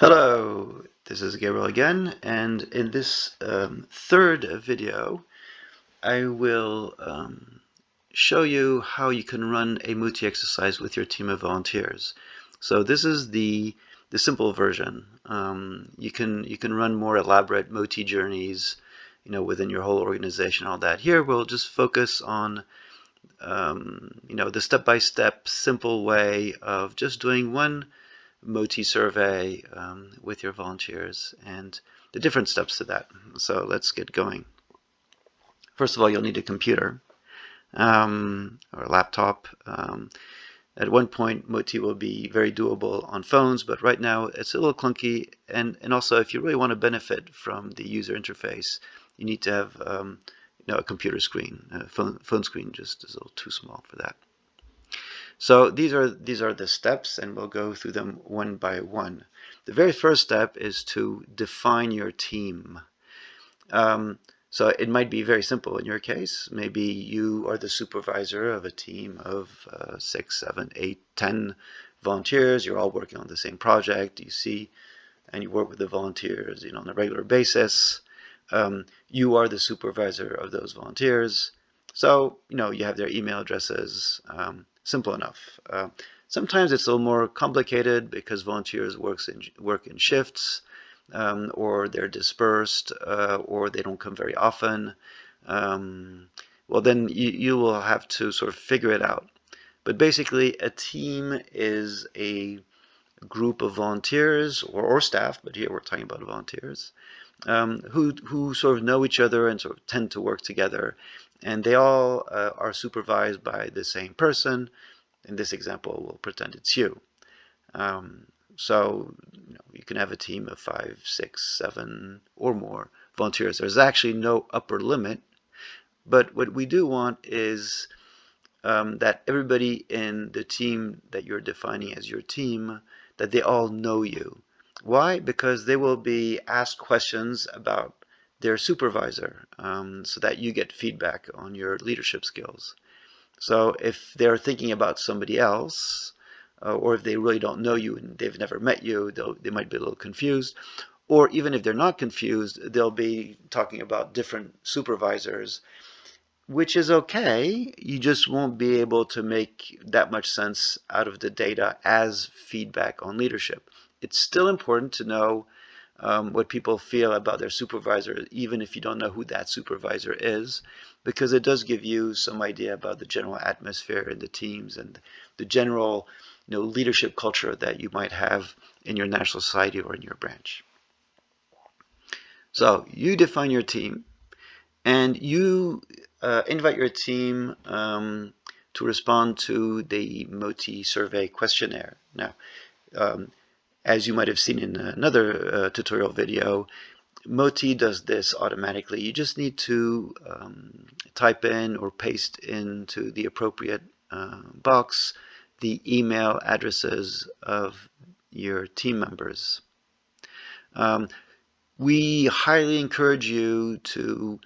Hello, this is Gabriel again, and in this third video, I will show you how you can run a Moti exercise with your team of volunteers. So this is the simple version. You can run more elaborate Moti journeys, within your whole organization, all that. Here we'll just focus on the step-by-step simple way of just doing one Moti survey with your volunteers and the different steps to that. So let's get going. First of all, you'll need a computer or a laptop. At one point, Moti will be very doable on phones, but right now it's a little clunky. And also, if you really want to benefit from the user interface, you need to have a computer screen. Phone screen just is a little too small for that. So these are the steps, and we'll go through them one by one. The very first step is to define your team. So it might be very simple in your case. Maybe you are the supervisor of a team of 6, 7, 8, 10 volunteers. You're all working on the same project. You see, and you work with the volunteers, on a regular basis. You are the supervisor of those volunteers. So, you have their email addresses. Simple enough. Sometimes it's a little more complicated because volunteers work in shifts, or they're dispersed, or they don't come very often. Well, then you will have to sort of figure it out. But basically, a team is a group of volunteers or staff, but here we're talking about volunteers, who sort of know each other and sort of tend to work together. And they all are supervised by the same person. In this example, we'll pretend it's you. So you can have a team of 5, 6, 7 or more volunteers. There's actually no upper limit, but what we do want is that everybody in the team that you're defining as your team, that they all know you. Why? Because they will be asked questions about their supervisor, so that you get feedback on your leadership skills. So if they're thinking about somebody else, or if they really don't know you and they've never met you, they might be a little confused. Or even if they're not confused, they'll be talking about different supervisors, which is okay. You just won't be able to make that much sense out of the data as feedback on leadership. It's still important to know what people feel about their supervisor, even if you don't know who that supervisor is, because it does give you some idea about the general atmosphere in the teams and the general leadership culture that you might have in your national society or in your branch. So you define your team, and you invite your team to respond to the Moti survey questionnaire. Now, as you might have seen in another tutorial video, Moti does this automatically. You just need to type in or paste into the appropriate box the email addresses of your team members. We highly encourage you to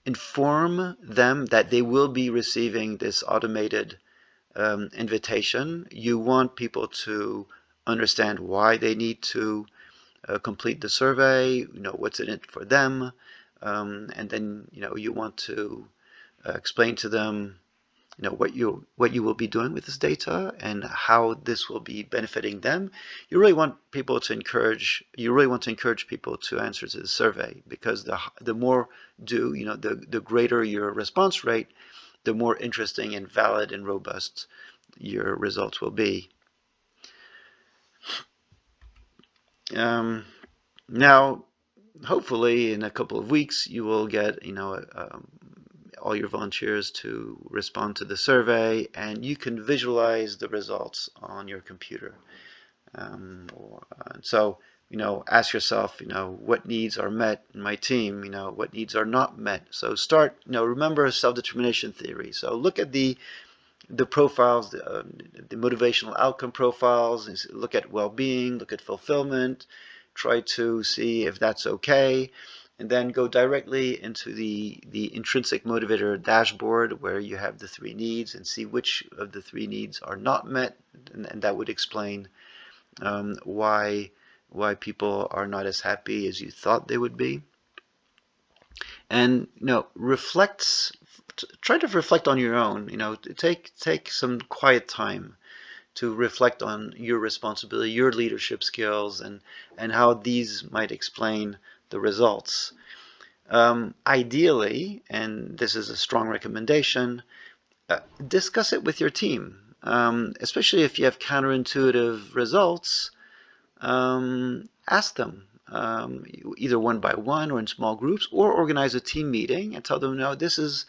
inform them that they will be receiving this automated invitation. You want people to understand why they need to complete the survey, what's in it for them, and then you want to explain to them what you will be doing with this data and how this will be benefiting them. You really want to encourage people to answer to the survey, because the more the greater your response rate, the more interesting and valid and robust your results will be. Now, hopefully in a couple of weeks you will get all your volunteers to respond to the survey, and you can visualize the results on your computer. So ask yourself, what needs are met in my team, what needs are not met. So start, remember self-determination theory. So look at the profiles, the motivational outcome profiles, look at well-being, look at fulfillment, try to see if that's okay, and then go directly into the intrinsic motivator dashboard where you have the 3 needs, and see which of the 3 needs are not met, and that would explain why people are not as happy as you thought they would be. And try to reflect on your own. Take some quiet time to reflect on your responsibility, your leadership skills, and how these might explain the results. Ideally, and this is a strong recommendation, discuss it with your team, especially if you have counterintuitive results. Ask them, either one by one or in small groups, or organize a team meeting and tell them, no, these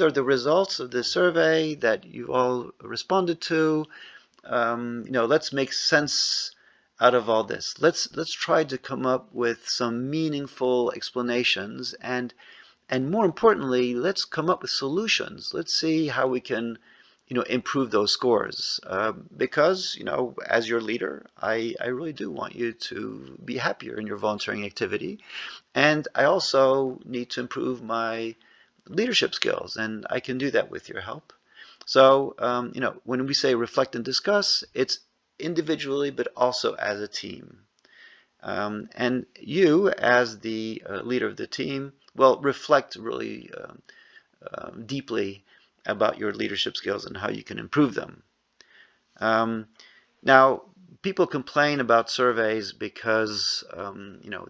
are the results of the survey that you all responded to. Let's make sense out of all this. Let's try to come up with some meaningful explanations, and more importantly, let's come up with solutions. Let's see how we can improve those scores, because as your leader, I really do want you to be happier in your volunteering activity, and I also need to improve my leadership skills, and I can do that with your help. So when we say reflect and discuss, it's individually but also as a team. And you, as the leader of the team, well, reflect really deeply about your leadership skills and how you can improve them. Now, people complain about surveys because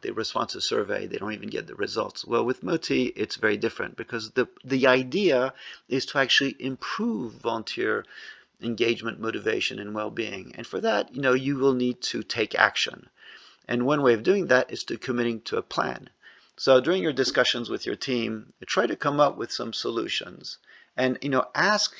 they respond to a survey, they don't even get the results. Well, with Moti, it's very different, because the idea is to actually improve volunteer engagement, motivation, and well-being. And for that, you will need to take action. And one way of doing that is to committing to a plan. So during your discussions with your team, try to come up with some solutions, and ask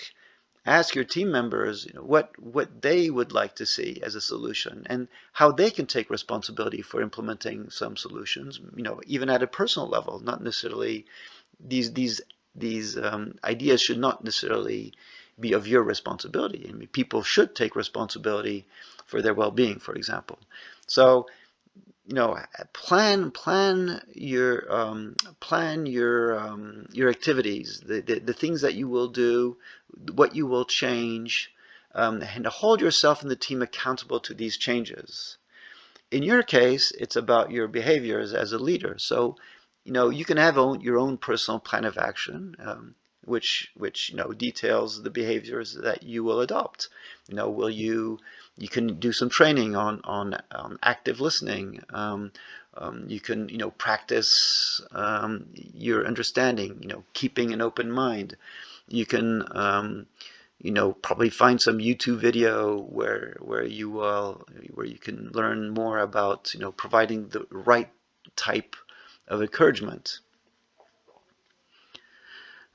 your team members what they would like to see as a solution, and how they can take responsibility for implementing some solutions, even at a personal level. Not necessarily these ideas should not necessarily be of your responsibility. I mean, people should take responsibility for their well-being, for example. So plan your activities, the things that you will do, what you will change, and hold yourself and the team accountable to these changes. In your case, it's about your behaviors as a leader. So you can have your own personal plan of action, which details the behaviors that you will adopt. You can do some training on active listening. You can practice your understanding, keeping an open mind. You can probably find some YouTube video where you can learn more about providing the right type of encouragement.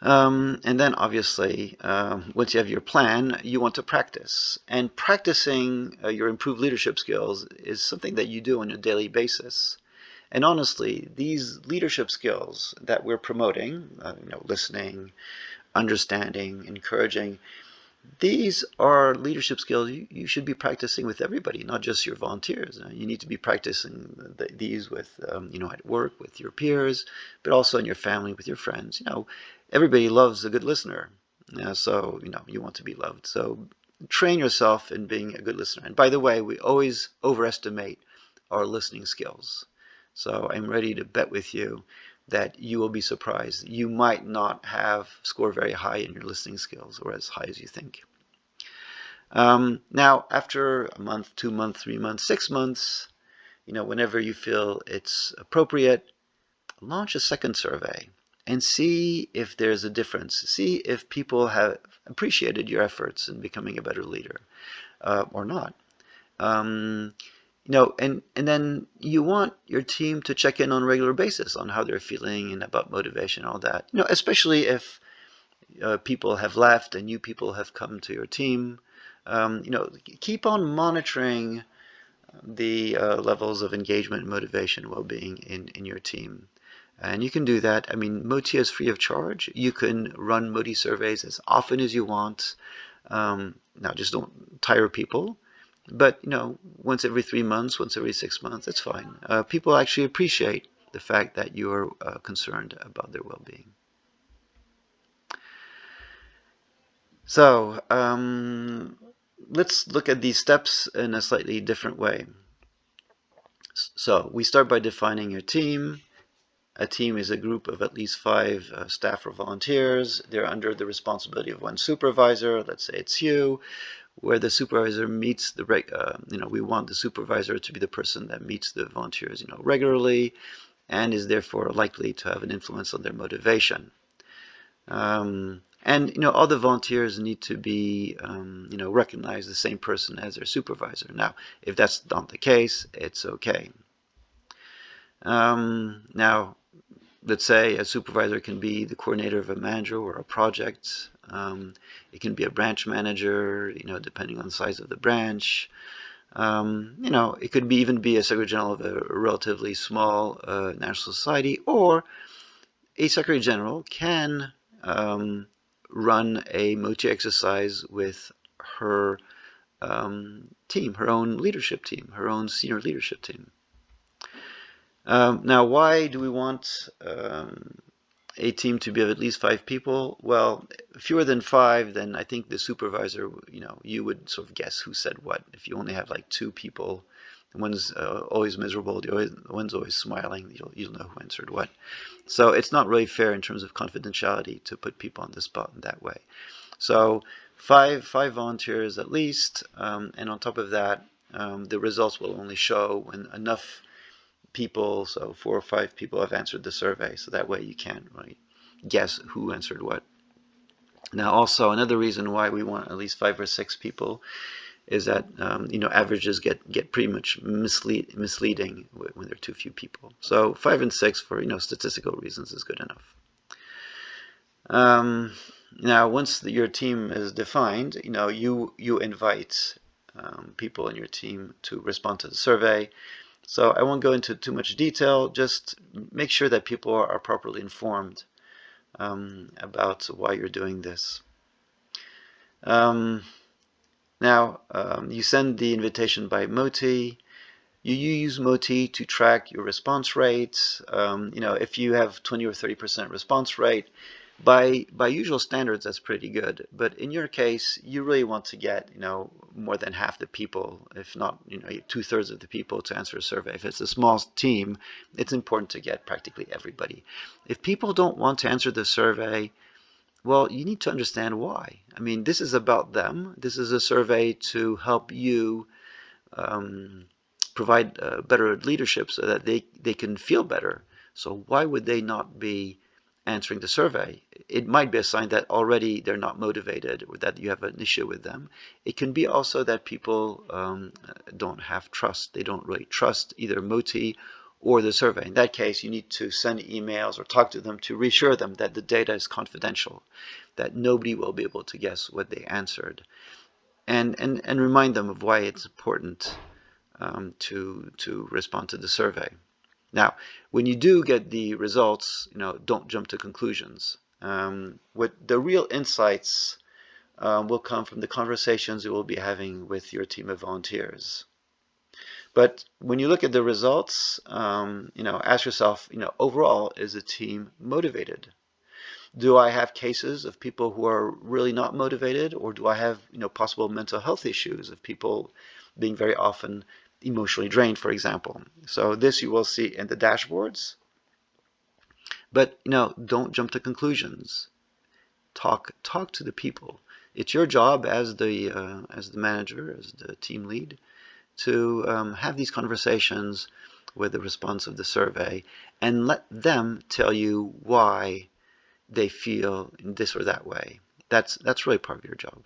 And then obviously, once you have your plan, you want to practice. And practicing your improved leadership skills is something that you do on a daily basis. And honestly, these leadership skills that we're promoting, listening, understanding, encouraging, these are leadership skills you should be practicing with everybody, not just your volunteers. You need to be practicing these with, at work with your peers, but also in your family with your friends. Everybody loves a good listener, so you want to be loved. So train yourself in being a good listener. And by the way, we always overestimate our listening skills. So I'm ready to bet with you that you will be surprised. You might not score very high in your listening skills, or as high as you think. Now, after a month, 2 months, 3 months, 6 months, whenever you feel it's appropriate, launch a second survey and see if there's a difference. See if people have appreciated your efforts in becoming a better leader or not. And then you want your team to check in on a regular basis on how they're feeling and about motivation and all that. Especially if people have left and new people have come to your team. Keep on monitoring the levels of engagement, motivation, well-being in your team. And you can do that. I mean, Moti is free of charge. You can run Moti surveys as often as you want. Now, just don't tire people. But, once every 3 months, once every 6 months, that's fine. People actually appreciate the fact that you're concerned about their well-being. So, let's look at these steps in a slightly different way. So we start by defining your team. A team is a group of at least 5 staff or volunteers. They're under the responsibility of one supervisor. Let's say it's you, where the supervisor meets the we want the supervisor to be the person that meets the volunteers regularly and is therefore likely to have an influence on their motivation. And all the volunteers need to be recognize the same person as their supervisor. Now, if that's not the case, it's okay. Now, let's say a supervisor can be the coordinator of a manager or a project. It can be a branch manager, depending on the size of the branch. It could even be a secretary general of a relatively small national society, or a secretary general can run a Moti exercise with her team, her own leadership team, her own senior leadership team. Now, why do we want a team to be of at least 5 people? Well, fewer than 5, then I think the supervisor, you would sort of guess who said what. If you only have like 2 people, one's always miserable, one's always smiling, you'll know who answered what. So it's not really fair in terms of confidentiality to put people on the spot in that way. So five volunteers at least, and on top of that, the results will only show when enough people, so 4 or 5 people, have answered the survey, so that way you can't really guess who answered what. Now, also another reason why we want at least 5 or 6 people is that averages get pretty much misleading when there are too few people. So 5 and 6 for statistical reasons is good enough. Now, once your team is defined, you invite people in your team to respond to the survey. So I won't go into too much detail. Just make sure that people are properly informed about why you're doing this. Now, you send the invitation by Moti. You use Moti to track your response rates. If you have 20 or 30% response rate, by usual standards, that's pretty good. But in your case, you really want to get more than half the people, if not 2/3 of the people, to answer a survey. If it's a small team, it's important to get practically everybody. If people don't want to answer the survey, well, you need to understand why. I mean, this is about them. This is a survey to help you provide better leadership so that they can feel better. So why would they not be answering the survey? It might be a sign that already they're not motivated, or that you have an issue with them. It can be also that people don't have trust. They don't really trust either Moti or the survey. In that case, you need to send emails or talk to them to reassure them that the data is confidential, that nobody will be able to guess what they answered, and remind them of why it's important to respond to the survey. Now, when you do get the results, don't jump to conclusions. What the real insights will come from the conversations you will be having with your team of volunteers. But when you look at the results, ask yourself, overall, is the team motivated? Do I have cases of people who are really not motivated, or do I have, possible mental health issues of people being very often emotionally drained, for example? So this you will see in the dashboards. But don't jump to conclusions. Talk to the people. It's your job as the manager, as the team lead, to have these conversations with the response of the survey and let them tell you why they feel in this or that way. That's really part of your job.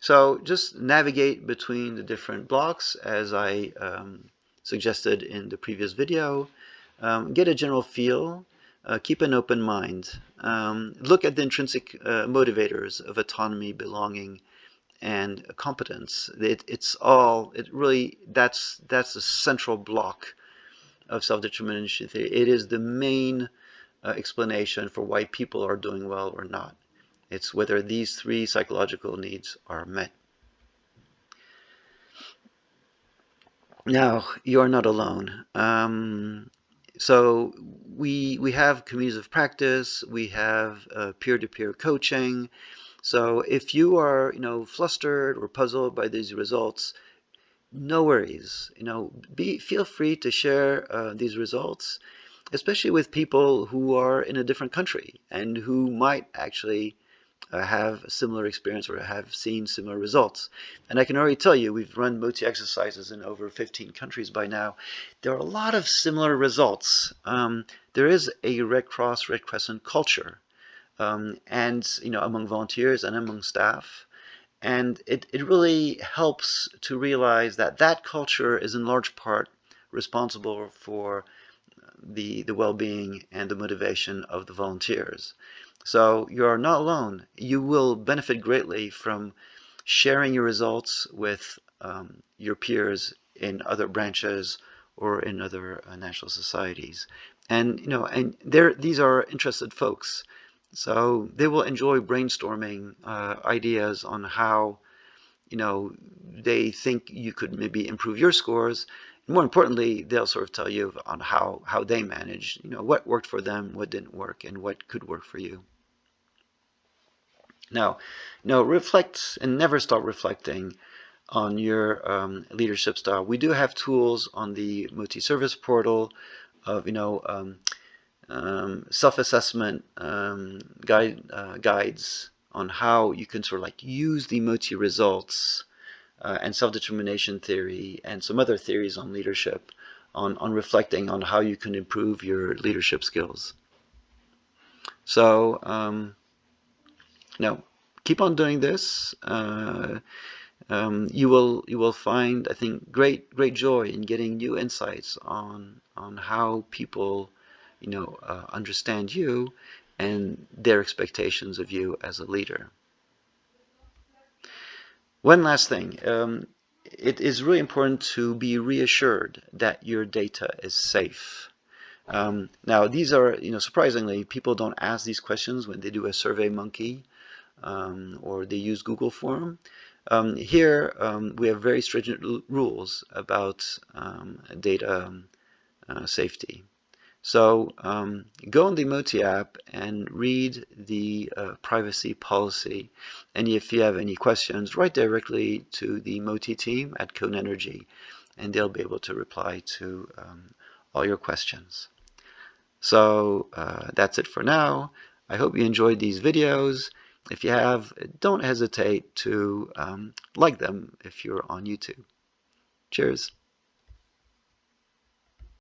So just navigate between the different blocks as I suggested in the previous video. Get a general feel. Keep an open mind. Look at the intrinsic motivators of autonomy, belonging, and competence. That's a central block of self-determination theory. It is the main explanation for why people are doing well or not. It's whether these 3 psychological needs are met. Now, you're not alone. So we have communities of practice, we have peer-to-peer coaching. So if you are, flustered or puzzled by these results, no worries. Feel free to share these results, especially with people who are in a different country and who might actually have a similar experience or have seen similar results. And I can already tell you, we've run Moti exercises in over 15 countries by now. There are a lot of similar results. There is a Red Cross, Red Crescent culture, and among volunteers and among staff. And it really helps to realize that that culture is in large part responsible for the well-being and the motivation of the volunteers. So you are not alone. You will benefit greatly from sharing your results with your peers in other branches or in other national societies. And these are interested folks, so they will enjoy brainstorming ideas on how they think you could maybe improve your scores. And more importantly, they'll sort of tell you on how they manage, what worked for them, what didn't work, and what could work for you. Now, reflect and never stop reflecting on your leadership style. We do have tools on the Moti service portal of self-assessment guides on how you can sort of like use the Moti results and self-determination theory and some other theories on leadership on reflecting on how you can improve your leadership skills. So keep on doing this. You will find, I think, great joy in getting new insights on how people understand you and their expectations of you as a leader. One last thing, it is really important to be reassured that your data is safe. Now, these are, surprisingly, people don't ask these questions when they do a SurveyMonkey or they use Google form. Here, we have very stringent rules about data safety. So go on the Moti app and read the privacy policy. And if you have any questions, write directly to the Moti team at Cone Energy, and they'll be able to reply to all your questions. So that's it for now. I hope you enjoyed these videos. If you have, don't hesitate to like them if you're on YouTube. Cheers.